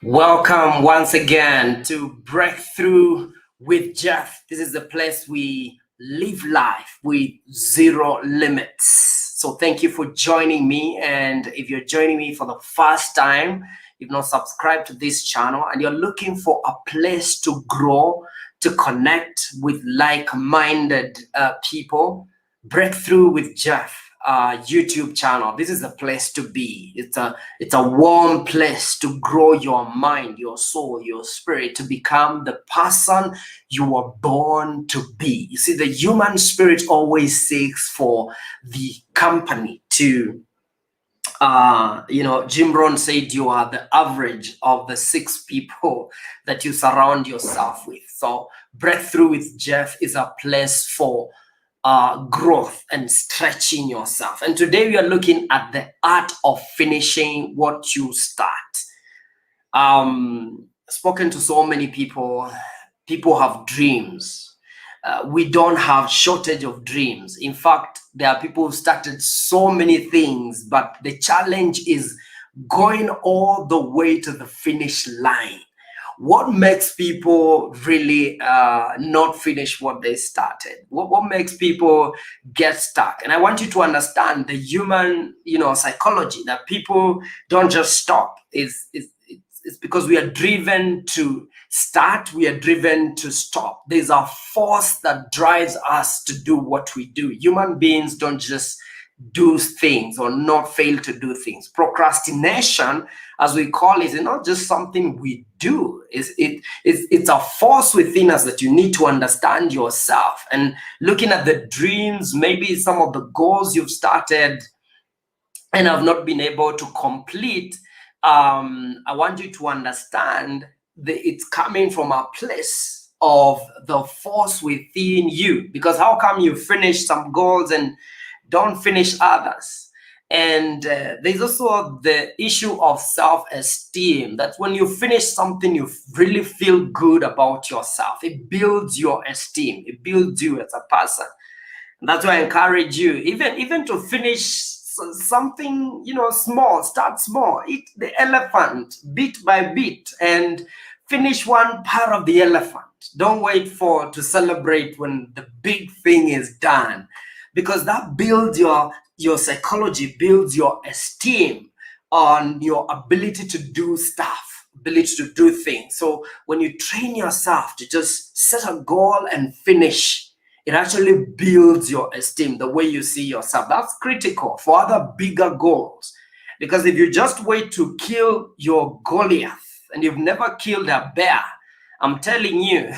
Welcome once again to Breakthrough with Jeff. This is the place we live life with zero limits. So thank you for joining me. And if you're joining me for the first time, you've not subscribed to this channel and you're looking for a place to grow, to connect with like-minded people, Breakthrough with Jeff YouTube channel. This is a place to be. It's a warm place to grow your mind, your soul, your spirit, to become the person you were born to be. You see, the human spirit always seeks for the company to Jim Rohn said you are the average of the 6 people that you surround yourself with. So Breakthrough with Jeff is a place for growth and stretching yourself. And today we are looking at the art of finishing what you start. Spoken to so many people. People have dreams. We don't have shortage of dreams. In fact, there are people who started so many things, but the challenge is going all the way to the finish line. What makes people really not finish what they started? What makes people get stuck? And I want you to understand the human, psychology, that people don't just stop. It's because we are driven to start, we are driven to stop. There's a force that drives us to do what we do. Human beings don't just do things or not fail to do things. Procrastination, as we call it, is not just something we do. It's a force within us that you need to understand yourself. And looking at the dreams, maybe some of the goals you've started and have not been able to complete, I want you to understand that it's coming from a place of the force within you. Because how come you finish some goals and don't finish others? And there's also the issue of self-esteem, that when you finish something, you really feel good about yourself. It builds your esteem. It builds you as a person. And that's why I encourage you, even to finish something, small. Start small. Eat the elephant bit by bit and finish one part of the elephant. Don't wait to celebrate when the big thing is done, because that builds your psychology, builds your esteem on your ability to do stuff, ability to do things. So when you train yourself to just set a goal and finish, it actually builds your esteem, the way you see yourself. That's critical for other bigger goals. Because if you just wait to kill your Goliath and you've never killed a bear, I'm telling you,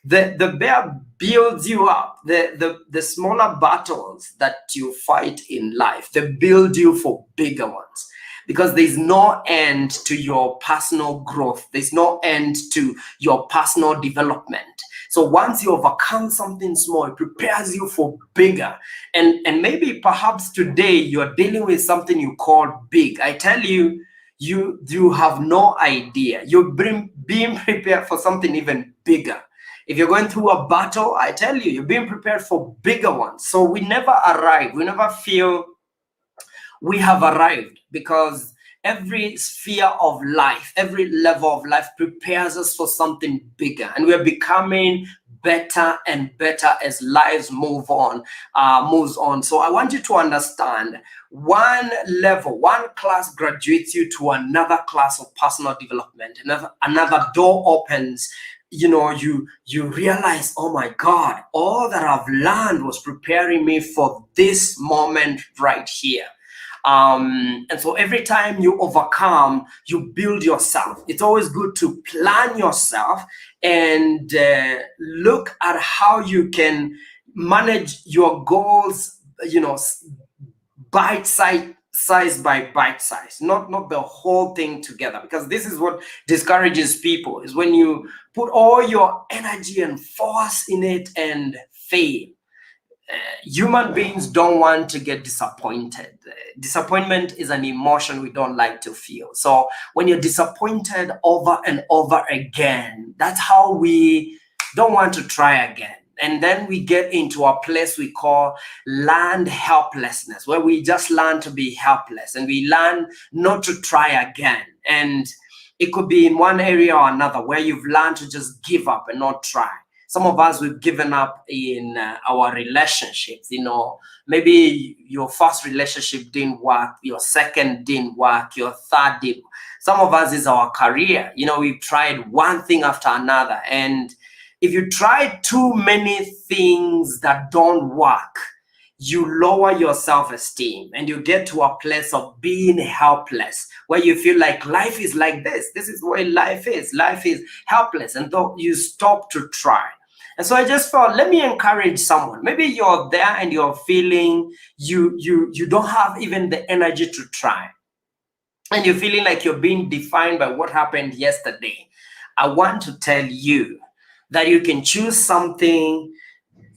the bear builds you up. The smaller battles that you fight in life, they build you for bigger ones. Because there's no end to your personal growth. There's no end to your personal development. So once you overcome something small, it prepares you for bigger. And maybe perhaps today you're dealing with something you call big. I tell you, you have no idea. You're being prepared for something even bigger. If you're going through a battle, I tell you, you're being prepared for bigger ones. So we never arrive. We never feel we have arrived, because every sphere of life, every level of life prepares us for something bigger, and we're becoming better and better as lives moves on. So I want you to understand, one level, one class graduates you to another class of personal development. Another door opens. You realize, oh my God, all that I've learned was preparing me for this moment right here. And so every time you overcome, you build yourself. It's always good to plan yourself and look at how you can manage your goals, bite size by bite size, not the whole thing together. Because this is what discourages people, is when you put all your energy and force in it and fail. Human beings don't want to get disappointed. Disappointment is an emotion we don't like to feel. So when you're disappointed over and over again, that's how we don't want to try again. And then we get into a place we call learned helplessness, where we just learn to be helpless and we learn not to try again. And It could be in one area or another where you've learned to just give up and not try. Some of us, we've given up in our relationships. Maybe your first relationship didn't work, your second didn't work, your third did. Some of us is our career. We've tried one thing after another. And if you try too many things that don't work, you lower your self-esteem and you get to a place of being helpless, where you feel like life is like this. This is where life is. Life is helpless. And though you stop to try. And so I just felt, let me encourage someone. Maybe you're there and you're feeling you don't have even the energy to try. And you're feeling like you're being defined by what happened yesterday. I want to tell you that you can choose something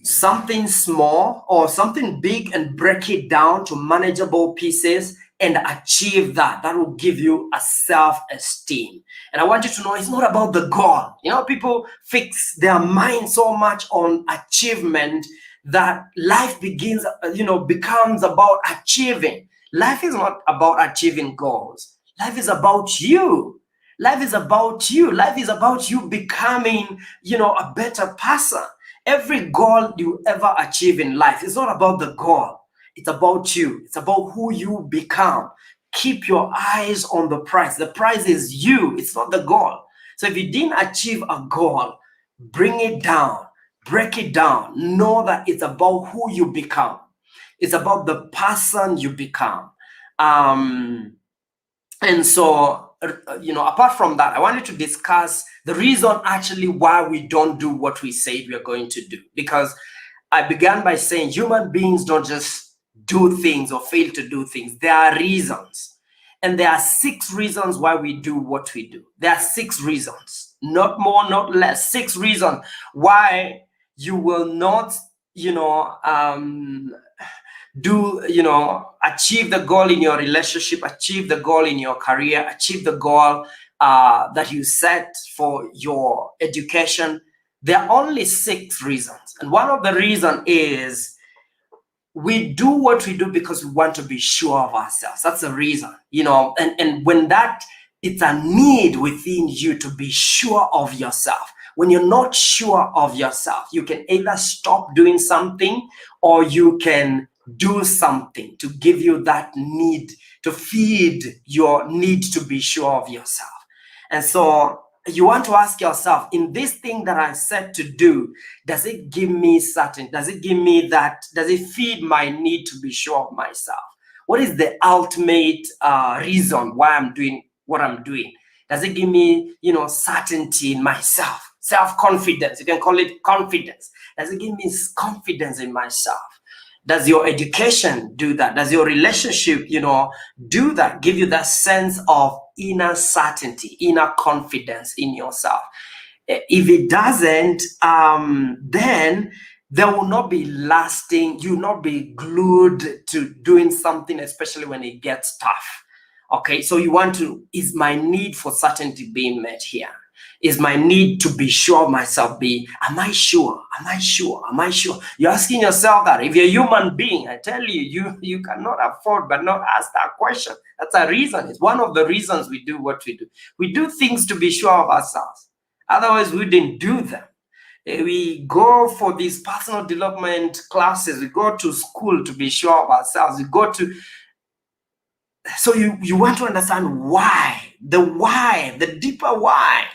small or something big and break it down to manageable pieces and achieve that. That will give you a self-esteem. And I want you to know it's not about the goal. People fix their mind so much on achievement that life becomes about achieving. Life is not about achieving goals. Life is about you. Life is about you. Life is about you becoming, a better person. Every goal you ever achieve in life is not about the goal. It's about you. It's about who you become. Keep your eyes on the prize. The prize is you. It's not the goal. So if you didn't achieve a goal, bring it down, break it down. Know that it's about who you become. It's about the person you become. And so, apart from that, I wanted to discuss the reason actually why we don't do what we said we are going to do. Because I began by saying human beings don't just do things or fail to do things. There are reasons. And there are 6 reasons why we do what we do. There are 6 reasons, not more, not less. 6 reasons why you will not, achieve the goal in your relationship, achieve the goal in your career, achieve the goal that you set for your education. There are only 6 reasons. And one of the reasons is we do what we do because we want to be sure of ourselves. That's the reason, and when it's a need within you to be sure of yourself. When you're not sure of yourself, you can either stop doing something or you can do something to give you that need, to feed your need to be sure of yourself. And so you want to ask yourself, in this thing that I set to do, does it give me certain? Does it give me that? Does it feed my need to be sure of myself? What is the ultimate reason why I'm doing what I'm doing? Does it give me, certainty in myself? Self-confidence. You can call it confidence. Does it give me confidence in myself? Does your education do that? Does your relationship, do that? Give you that sense of inner certainty, inner confidence in yourself? If it doesn't, then there will not be lasting. You will not be glued to doing something, especially when it gets tough. Okay, so you want to, is my need for certainty being met here? Is my need to be sure of myself am I sure? Am I sure? Am I sure? You're asking yourself that. If you're a human being, I tell you, you cannot afford but not ask that question. That's a reason. It's one of the reasons we do what we do. We do things to be sure of ourselves. Otherwise, we didn't do them. We go for these personal development classes. We go to school to be sure of ourselves. We go to... So you want to understand why, the deeper why.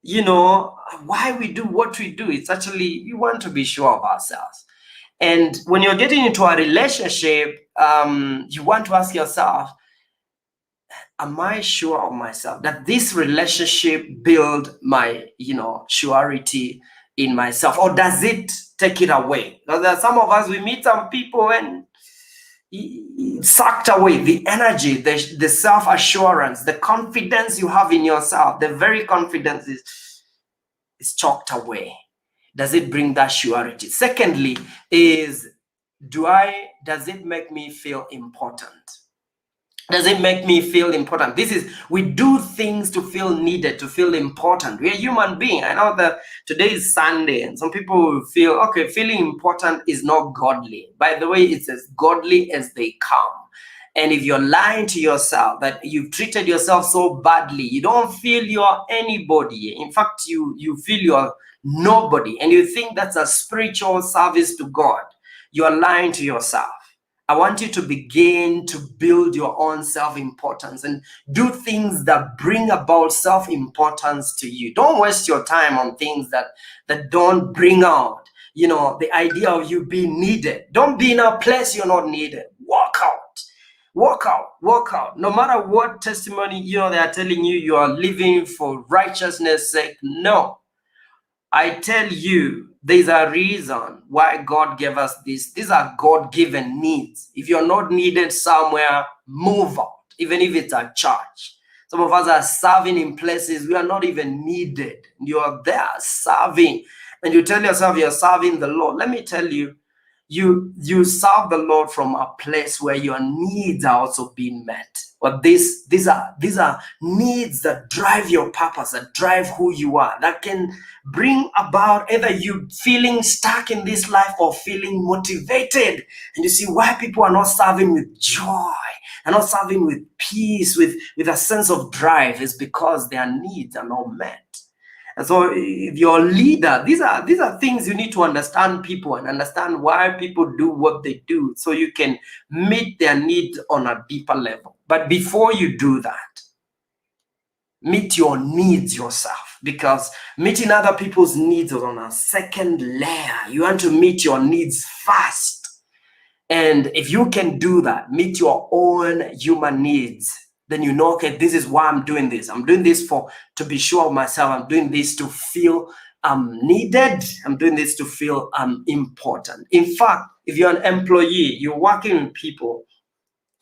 Why we do what we do. It's actually, we want to be sure of ourselves. And when you're getting into a relationship, you want to ask yourself, am I sure of myself that this relationship build my, surety in myself, or does it take it away? Because there are some of us, we meet some people and sucked away the energy, the self-assurance, the confidence you have in yourself. The very confidence is chalked away. Does it bring that surety? Secondly, does it make me feel important? Does it make me feel important? We do things to feel needed, to feel important. We're a human being. I know that today is Sunday and some people will feel, okay, feeling important is not godly. By the way, it's as godly as they come. And if you're lying to yourself that you've treated yourself so badly, you don't feel you're anybody. In fact, you feel you're nobody, and you think that's a spiritual service to God, you're lying to yourself. I want you to begin to build your own self-importance and do things that bring about self-importance to you. Don't waste your time on things that don't bring out, the idea of you being needed. Don't be in a place you're not needed. Walk out. Walk out, walk out. No matter what testimony, they are telling you you are living for righteousness' sake. No. I tell you, there's a reason why God gave us this. These are God-given needs. If you're not needed somewhere, move out, even if it's a church. Some of us are serving in places we are not even needed. You are there serving, and you tell yourself you're serving the Lord. Let me tell you, you serve the Lord from a place where your needs are also being met. But these are needs that drive your purpose, that drive who you are, that can bring about either you feeling stuck in this life or feeling motivated. And you see why people are not serving with joy and not serving with peace, with a sense of drive, is because their needs are not met. And so if you're a leader, these are things you need to understand people and understand why people do what they do, so you can meet their needs on a deeper level. But before you do that, meet your needs yourself, because meeting other people's needs is on a second layer. You want to meet your needs first. And if you can do that, meet your own human needs, then you know, okay, this is why I'm doing this. I'm doing this to be sure of myself. I'm doing this to feel needed. I'm doing this to feel important. In fact, if you're an employee, you're working with people,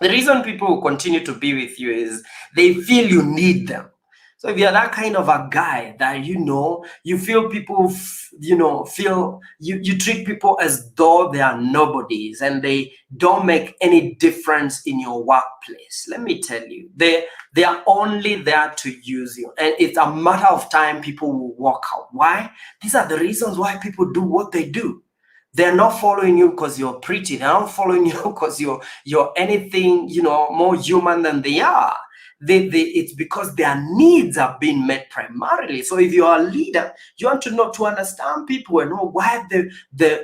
the reason people will continue to be with you is they feel you need them. So if you're that kind of a guy that, you feel people, feel you treat people as though they are nobodies and they don't make any difference in your workplace, let me tell you, they are only there to use you. And it's a matter of time people will walk out. Why? These are the reasons why people do what they do. They're not following you because you're pretty. They're not following you because you're anything, more human than they are. It's because their needs are being met primarily. So if you're a leader, you want to understand people and know why they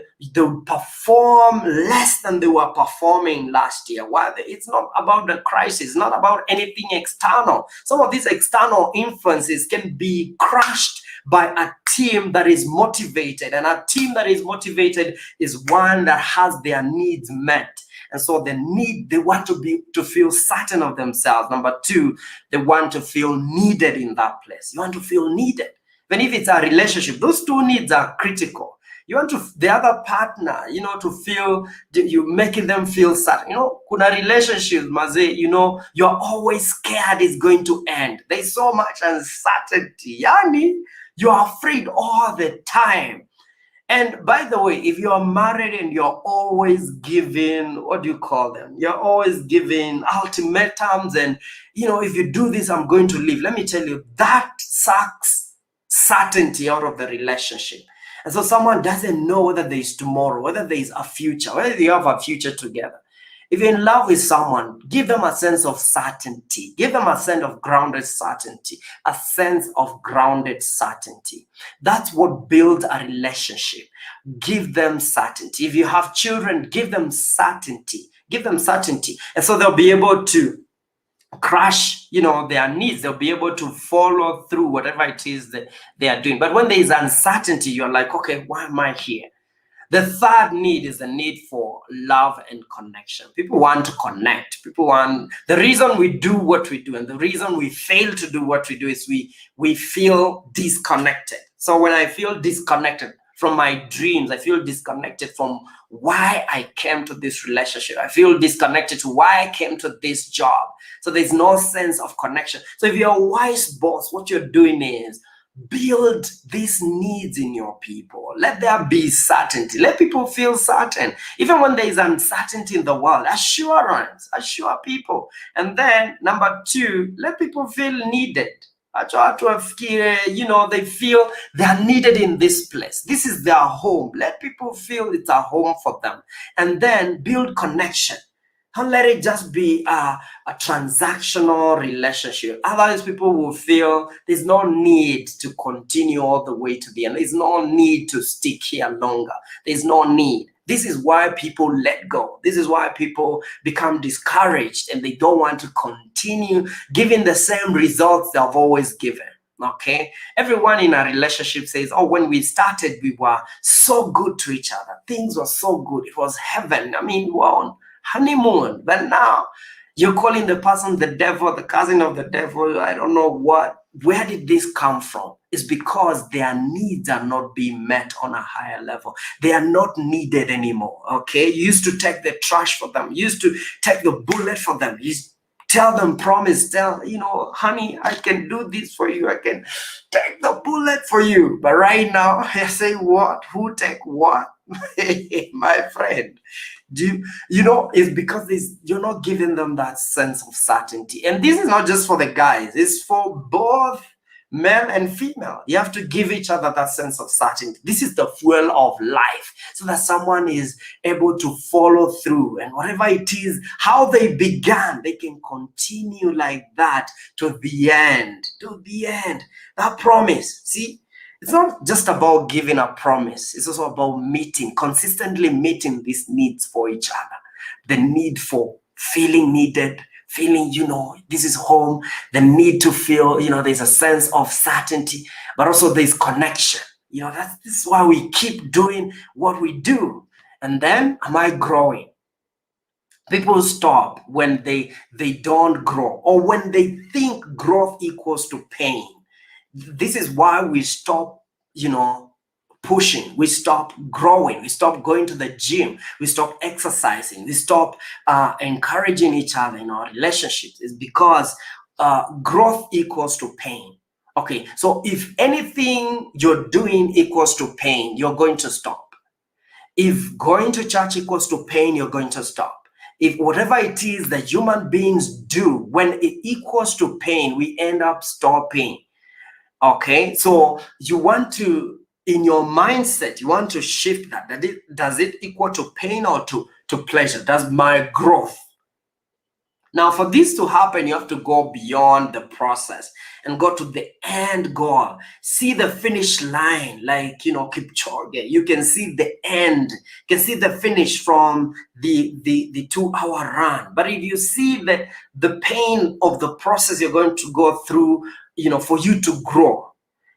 perform less than they were performing last year. It's not about the crisis, not about anything external. Some of these external influences can be crushed by a team that is motivated, and a team that is motivated is one that has their needs met. And so they want to feel certain of themselves. Number two, they want to feel needed in that place. You want to feel needed. Even if it's a relationship, those two needs are critical. You want the other partner, to feel, you making them feel certain. Kuna relationships, maze, you're always scared it's going to end. There's so much uncertainty. Yani, you're afraid all the time. And by the way, if you're married and you're always giving, what do you call them? You're always giving ultimatums and, if you do this, I'm going to leave. Let me tell you, that sucks certainty out of the relationship. And so someone doesn't know whether there is tomorrow, whether there is a future, whether you have a future together. If you're in love with someone, give them a sense of certainty. Give them a sense of grounded certainty. A sense of grounded certainty. That's what builds a relationship. Give them certainty. If you have children, give them certainty. Give them certainty. And so they'll be able to crush, their needs. They'll be able to follow through whatever it is that they are doing. But when there is uncertainty, you're like, okay, why am I here? The third need is the need for love and connection. People want to connect. The reason we do what we do and the reason we fail to do what we do is we feel disconnected. So when I feel disconnected from my dreams, I feel disconnected from why I came to this relationship. I feel disconnected to why I came to this job. So there's no sense of connection. So if you're a wise boss, what you're doing is build these needs in your people. Let there be certainty. Let people feel certain. Even when there is uncertainty in the world, assurance, assure people. And then number two, let people feel needed. They feel they are needed in this place. This is their home. Let people feel it's a home for them. And then build connection. Don't let it just be a transactional relationship. Otherwise, people will feel there's no need to continue all the way to the end. There's no need to stick here longer. There's no need. This is why people let go. This is why people become discouraged and they don't want to continue giving the same results they've always given. Okay, everyone in a relationship says, oh, when we started, we were so good to each other. Things were so good. It was heaven. I mean, wow, honeymoon. But now you're calling the person the devil, the cousin of the devil. I don't know what. Where did this come from? It's because their needs are not being met on a higher level. They are not needed anymore. Okay, you used to take the trash for them. You used to take the bullet for them. You tell them, promise, tell, honey, I can do this for you. I can take the bullet for you. But right now, I say, what? Who take what? My friend, it's because you're not giving them that sense of certainty. And this is not just for the guys. It's for both male and female. You have to give each other that sense of certainty. This is the fuel of life, so that someone is able to follow through, and whatever it is, how they began, they can continue like that to the end. That promise. See, it's not just about giving a promise. It's also about consistently meeting these needs for each other. The need for feeling needed, feeling, this is home, the need to feel, there's a sense of certainty, but also there's connection. This is why we keep doing what we do. And then, am I growing? People stop when they don't grow, or when they think growth equals to pain. This is why we stop, pushing, we stop growing, we stop going to the gym, we stop exercising, we stop encouraging each other in our relationships. Is because growth equals to pain. Okay, so if anything you're doing equals to pain, you're going to stop. If going to church equals to pain, you're going to stop. If whatever it is that human beings do, when it equals to pain, we end up stopping. Okay, so you want to, in your mindset, you want to shift that. Does it equal to pain or to pleasure? Does my growth? Now, for this to happen, you have to go beyond the process and go to the end goal. See the finish line, like, Kipchoge. You can see the end. You can see the finish from the 2-hour run. But if you see the pain of the process you're going to go through, for you to grow,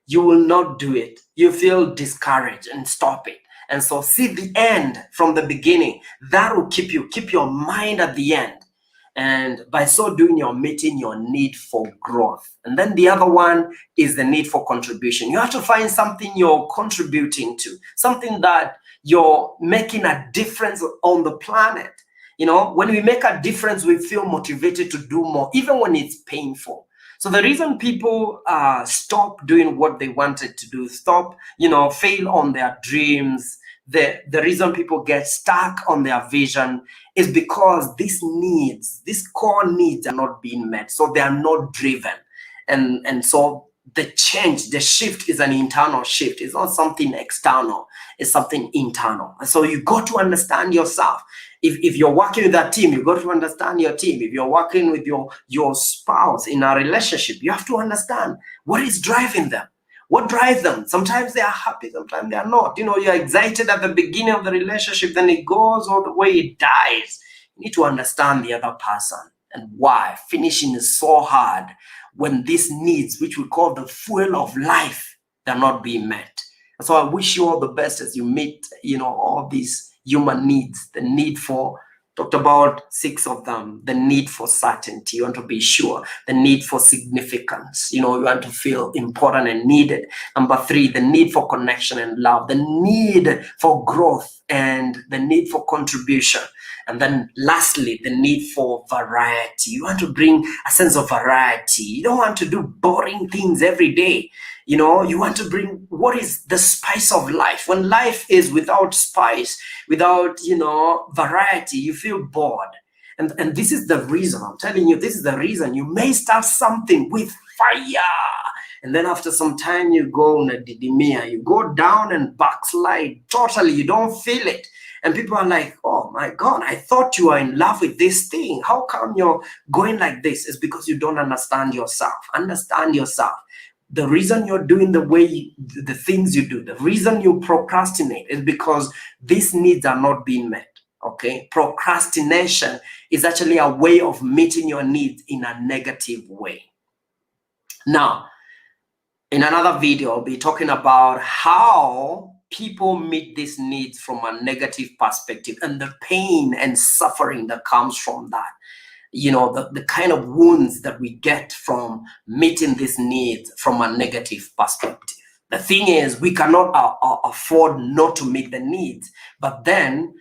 you will not do it. You feel discouraged and stop it. And so see the end from the beginning. That will keep your mind at the end. And by so doing, you're meeting your need for growth. And then the other one is the need for contribution. You have to find something you're contributing to, something that you're making a difference on the planet. When we make a difference, we feel motivated to do more, even when it's painful. So the reason people stop doing what they wanted to do, fail on their dreams, the reason people get stuck on their vision is because these core needs are not being met. So they are not driven. And so the shift is an internal shift. It's not something external. It's something internal. And so you got to understand yourself. If you're working with a team, you got to understand your team. If you're working with your spouse in a relationship, you have to understand what is driving them. What drives them? Sometimes they are happy, sometimes they are not. You're excited at the beginning of the relationship, then it goes all the way, it dies. You need to understand the other person and why. Finishing is so hard when these needs, which we call the fuel of life, they're not being met. So I wish you all the best as you meet, all these human needs. The need for, talked about 6 of them. The need for certainty. You want to be sure. The need for significance. You want to feel important and needed. Number 3, the need for connection and love. The need for growth and the need for contribution. And then lastly, the need for variety. You want to bring a sense of variety. You don't want to do boring things every day. You want to bring what is the spice of life. When life is without spice, without, variety, you feel bored. And this is the reason, I'm telling you, this is the reason. You may start something with fire. And then after some time, you go on a didimia. You go down and backslide totally. You don't feel it. And people are like, oh my God, I thought you were in love with this thing. How come you're going like this? It's because you don't understand yourself. Understand yourself. The reason you're doing the things you do, the reason you procrastinate is because these needs are not being met. Okay, procrastination is actually a way of meeting your needs in a negative way. Now, in another video, I'll be talking about how people meet these needs from a negative perspective and the pain and suffering that comes from that. You know, the kind of wounds that we get from meeting these needs from a negative perspective. The thing is, we cannot afford not to meet the needs, but then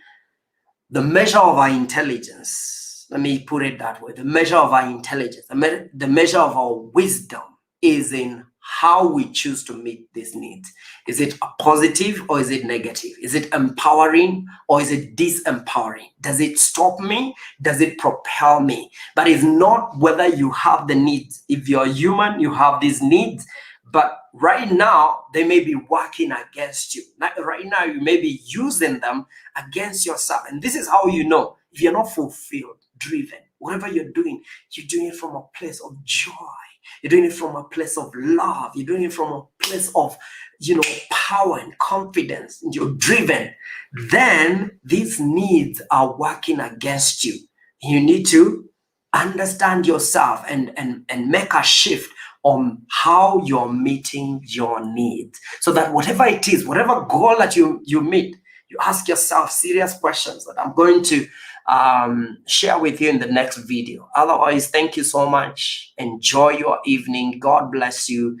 the measure of our intelligence, let me put it that way, the measure of our intelligence, the measure of our wisdom is in how we choose to meet these needs. Is it a positive or is it negative? Is it empowering or is it disempowering? Does it stop me? Does it propel me? But it's not whether you have the needs. If you're human, you have these needs, but right now they may be working against you. Right now you may be using them against yourself. And this is how you know if you're not fulfilled, driven. Whatever you're doing it from a place of joy. You're doing it from a place of love. You're doing it from a place of, power and confidence. You're driven. Then these needs are working against you. You need to understand yourself and make a shift on how you're meeting your needs. So that whatever it is, whatever goal that you meet, you ask yourself serious questions that I'm going to share with you in the next video. Otherwise, thank you so much. Enjoy your evening. God bless you.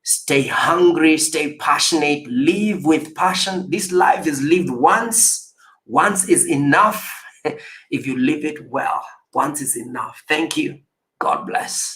Stay hungry, stay passionate, live with passion. This life is lived once. Once is enough. If you live it well, once is enough. Thank you. God bless.